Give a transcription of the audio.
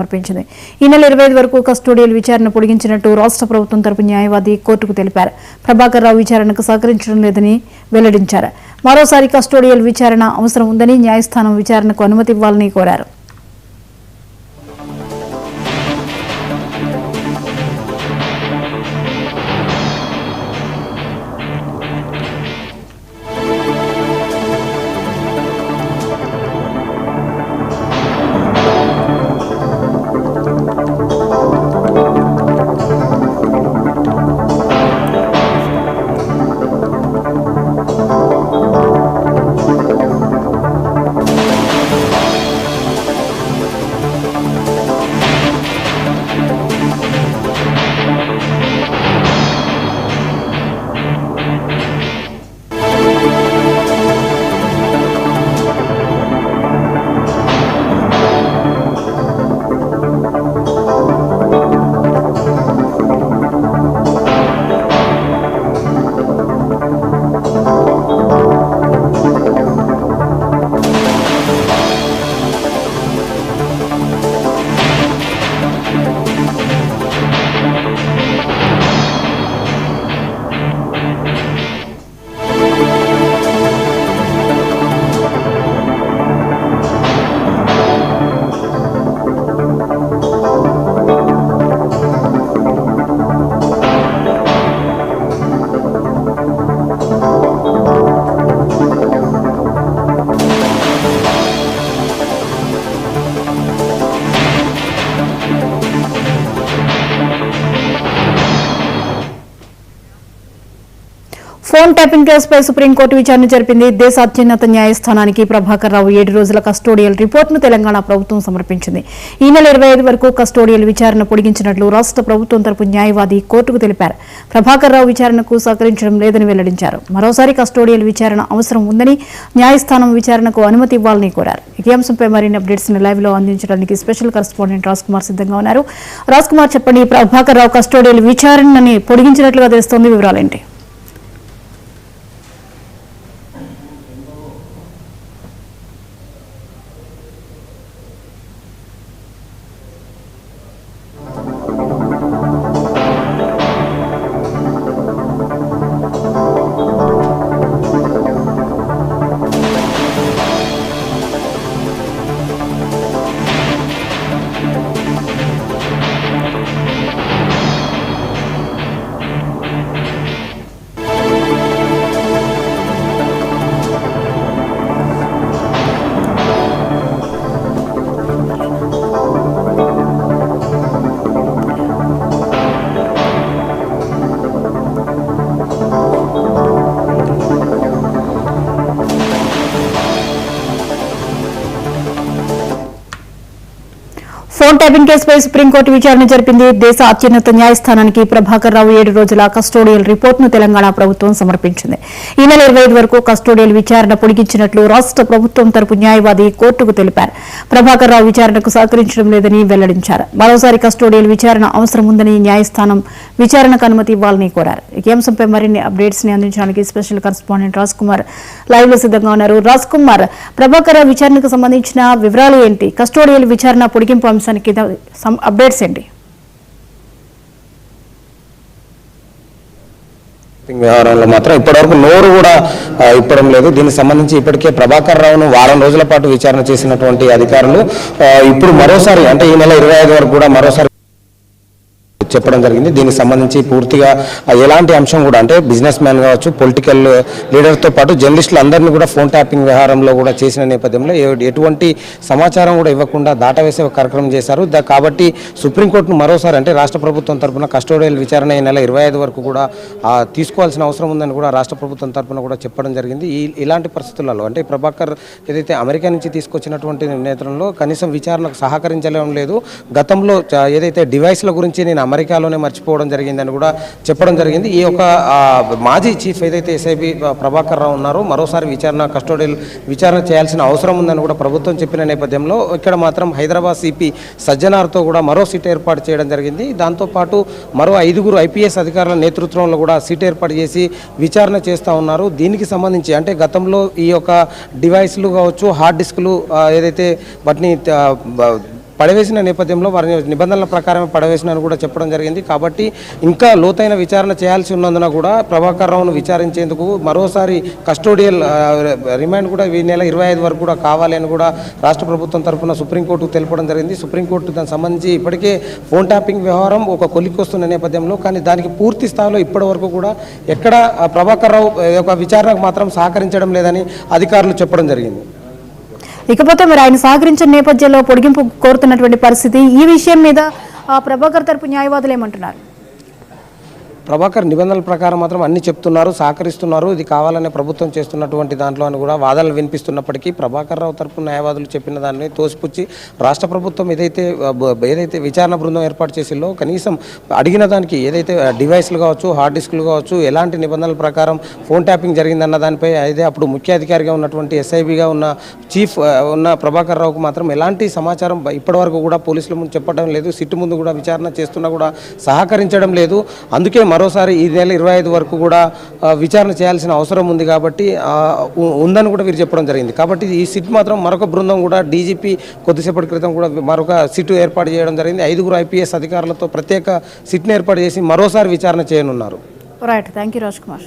సమర్పించింది. ఈ నెల 25 వరకు కస్టోడియల్ విచారణ పొడిగించినట్టు రాష్ట్ర ప్రభుత్వం తరపు న్యాయవాది కోర్టుకు తెలిపారు. ప్రభాకర్ రావు విచారణకు సహకరించడం లేదని వెల్లడించారు. మరోసారి కస్టోడియల్ విచారణ అవసరం ఉందని న్యాయస్థానం విచారణకు అనుమతి ఇవ్వాలని కోరారు. ఫోన్ ట్యాపింగ్ కేసుపై సుప్రీంకోర్టు విచారణ జరిపింది. దేశ అత్యున్నత న్యాయస్థానానికి ప్రభాకర్ రావు 7 రోజుల కస్టోడియల్ రిపోర్టును తెలంగాణ ప్రభుత్వం సమర్పించింది. ఈ నెల 25 వరకు కస్టోడియల్ విచారణ పొడిగించినట్లు రాష్ట్ర ప్రభుత్వం తరపు న్యాయవాది కోర్టుకు తెలిపారు. ప్రభాకర్ రావు విచారణకు సహకరించడం లేదని వెల్లడించారు. మరోసారి కస్టోడియల్ విచారణ అవసరం ఉందని న్యాయస్థానం విచారణకు అనుమతి ఇవ్వాలని కోరారు. ఈ అంశంపై మరిన్ని అప్డేట్స్ ని లైవ్ లో అందించడానికి స్పెషల్ కరెస్పాండెంట్ రాజ్ కుమార్ సిద్ధంగా ఉన్నారు. రాజ్ కుమార్, చెప్పండి, ప్రభాకర్ రావు కస్టోడియల్ విచారణని పొడిగించినట్లుగా తెలుస్తోంది, వివరాలేంటి? ఫోన్ ట్యాపింగ్ కేసుపై సుప్రీంకోర్టు విచారణ జరిపింది. దేశ అత్యున్నత న్యాయస్థానానికి ప్రభాకర్ రావు 7 రోజుల కస్టోడియల్ రిపోర్టును తెలంగాణ ప్రభుత్వం సమర్పించింది. ఈ నెల 25 వరకు కస్టోడియల్ విచారణ పొడిగించినట్లు రాష్ట్ర ప్రభుత్వం తరపు న్యాయవాది కోర్టుకు తెలిపారు. ప్రభాకర్ రావు విచారణకు సహకరించడం లేదని వెల్లడించారు. మరోసారి కస్టోడియల్ విచారణ అవసరం ఉందని న్యాయస్థానం విచారణకు అనుమతి ఇవ్వాలని కోరారు. ఈ అంశంపై మరిన్ని అప్డేట్స్ ని అందించడానికి special correspondent Raj Kumar live లో సిద్ధంగా ఉన్నారు. రాజ్ కుమార్, ప్రభాకర్ రావు విచారణకు సంబంధించిన వివరాలు ఏంటి? కస్టోడియల్ విచారణ పొడిగింపు అంశానికి అప్డేట్స్ ఏంటి? వ్యవహారంలో మాత్రం ఇప్పటివరకు నోరు కూడా ఇప్పడం లేదు. దీనికి సంబంధించి ఇప్పటికే ప్రభాకర్ రావును వారం రోజుల పాటు విచారణ చేసినటువంటి అధికారులు ఇప్పుడు మరోసారి, అంటే ఈ నెల 25 వరకు కూడా మరోసారి చెప్పడం జరిగింది. దీనికి సంబంధించి పూర్తిగా ఎలాంటి అంశం కూడా, అంటే బిజినెస్ మ్యాన్ కావచ్చు, పొలిటికల్ లీడర్తో పాటు జర్నలిస్టులు అందరినీ కూడా ఫోన్ ట్యాపింగ్ వ్యవహారంలో కూడా చేసిన నేపథ్యంలో ఎటువంటి సమాచారం కూడా ఇవ్వకుండా దాటవేసే కార్యక్రమం చేశారు. కాబట్టి సుప్రీంకోర్టును మరోసారి, అంటే రాష్ట్ర ప్రభుత్వం తరఫున కస్టోడియల్ విచారణ ఈ నెల 25 వరకు కూడా తీసుకోవాల్సిన అవసరం ఉందని కూడా రాష్ట్ర ప్రభుత్వం తరఫున కూడా చెప్పడం జరిగింది. ఇలాంటి పరిస్థితులలో, అంటే ప్రభాకర్ ఏదైతే అమెరికా నుంచి తీసుకొచ్చినటువంటి నేతృత్వంలో కనీసం విచారణకు సహకరించడం లేదు. గతంలో ఏదైతే డివైస్ల గురించి నేను అమెరికాలోనే మర్చిపోవడం జరిగిందని కూడా చెప్పడం జరిగింది. ఈ యొక్క మాజీ చీఫ్ ఏదైతే ఎస్ఐబి ప్రభాకర్ రావు ఉన్నారో మరోసారి కస్టోడియల్ విచారణ చేయాల్సిన అవసరం ఉందని కూడా ప్రభుత్వం చెప్పిన నేపథ్యంలో ఇక్కడ మాత్రం హైదరాబాద్ సిపి సజ్జనార్తో కూడా మరో సీట్ ఏర్పాటు చేయడం జరిగింది. దాంతోపాటు మరో 5 ఐపీఎస్ అధికారుల నేతృత్వంలో కూడా సీట్ ఏర్పాటు చేసి విచారణ చేస్తూ ఉన్నారు. దీనికి సంబంధించి, అంటే గతంలో ఈ యొక్క డివైస్లు కావచ్చు, హార్డ్ డిస్క్లు ఏదైతే వాటిని పడవేసిన నేపథ్యంలో వారి నిబంధనల ప్రకారం పడవేసినని కూడా చెప్పడం జరిగింది. కాబట్టి ఇంకా లోతైన విచారణ చేయాల్సి ఉన్నందున కూడా ప్రభాకర్ రావును విచారించేందుకు మరోసారి కస్టోడియల్ రిమాండ్ కూడా ఈ నెల 25 వరకు కూడా కావాలి అని కూడా రాష్ట్ర ప్రభుత్వం తరఫున సుప్రీంకోర్టుకు తెలపడం జరిగింది. సుప్రీంకోర్టు దానికి సంబంధించి ఇప్పటికే ఫోన్ ట్యాపింగ్ వ్యవహారం ఒక కొలిక్కొస్తున్న నేపథ్యంలో కానీ దానికి పూర్తి స్థాయిలో ఇప్పటి వరకు కూడా ఎక్కడ ప్రభాకర్ రావు యొక్క విచారణకు మాత్రం సహకరించడం లేదని అధికారులు చెప్పడం జరిగింది. ఇకపోతే మరి ఆయన సహకరించిన నేపథ్యంలో పొడిగింపు కోరుతున్నటువంటి పరిస్థితి, ఈ విషయం మీద ప్రభాకర్ తరపు న్యాయవాదులు ఏమంటున్నారు? ప్రభాకర్ నిబంధనల ప్రకారం మాత్రం అన్ని చెప్తున్నారు, సహకరిస్తున్నారు, ఇది కావాలనే ప్రభుత్వం చేస్తున్నటువంటి దాంట్లో అని కూడా వాదనలు వినిపిస్తున్నప్పటికీ ప్రభాకర్ రావు తరపు న్యాయవాదులు చెప్పిన దాన్ని తోసిపుచ్చి రాష్ట్ర ప్రభుత్వం ఏదైతే విచారణ బృందం ఏర్పాటు చేసిందో కనీసం అడిగిన దానికి ఏదైతే డివైస్లు కావచ్చు, హార్డ్ డిస్క్లు కావచ్చు, ఎలాంటి నిబంధనల ప్రకారం ఫోన్ ట్యాపింగ్ జరిగిందన్న దానిపై అయితే అప్పుడు ముఖ్య అధికారిగా ఉన్నటువంటి ఎస్ఐబిగా ఉన్న చీఫ్ ఉన్న ప్రభాకర్ రావుకు మాత్రం ఎలాంటి సమాచారం ఇప్పటివరకు కూడా పోలీసుల ముందు చెప్పడం లేదు. సిట్టు ముందు కూడా విచారణ చేస్తున్నా కూడా సహకరించడం లేదు. అందుకే మరోసారి ఈ నెల 25 వరకు కూడా విచారణ చేయాల్సిన అవసరం ఉంది కాబట్టి ఉందని కూడా వీరు చెప్పడం జరిగింది. కాబట్టి ఈ సిట్ మాత్రం మరొక బృందం కూడా డీజీపీ కొద్దిసేపటి క్రితం కూడా మరొక సిట్ ఏర్పాటు చేయడం జరిగింది. 5 IPS అధికారులతో ప్రత్యేక సిట్ను ఏర్పాటు చేసి మరోసారి విచారణ చేయనున్నారు. Right, thank you Raj Kumar.